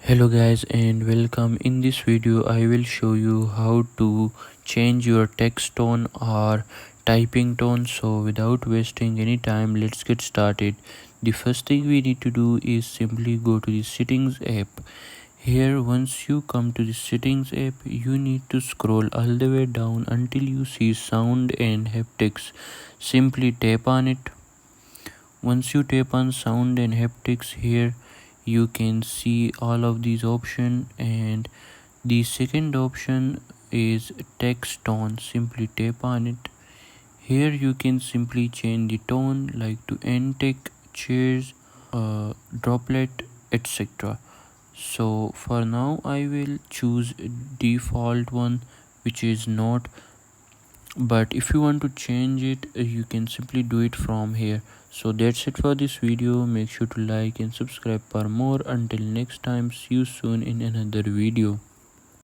Hello guys and welcome. In this video I will show you how to change your text tone or typing tone. So without wasting any time, let's get started. The first thing we need to do is simply go to the settings app. Here, once you come to the settings app, you need to scroll all the way down until you see sound and haptics. Simply tap on it. Once you tap on sound and haptics, here you can see all of these options, and the second option is text tone. Simply tap on it. Here you can simply change the tone like to antic, cheers, droplet, etc. So for now I will choose default one, which is not, but if you want to change it, you can simply do it from here. So that's it for this video. Make sure to like and subscribe for more. Until next time, see you soon in another video.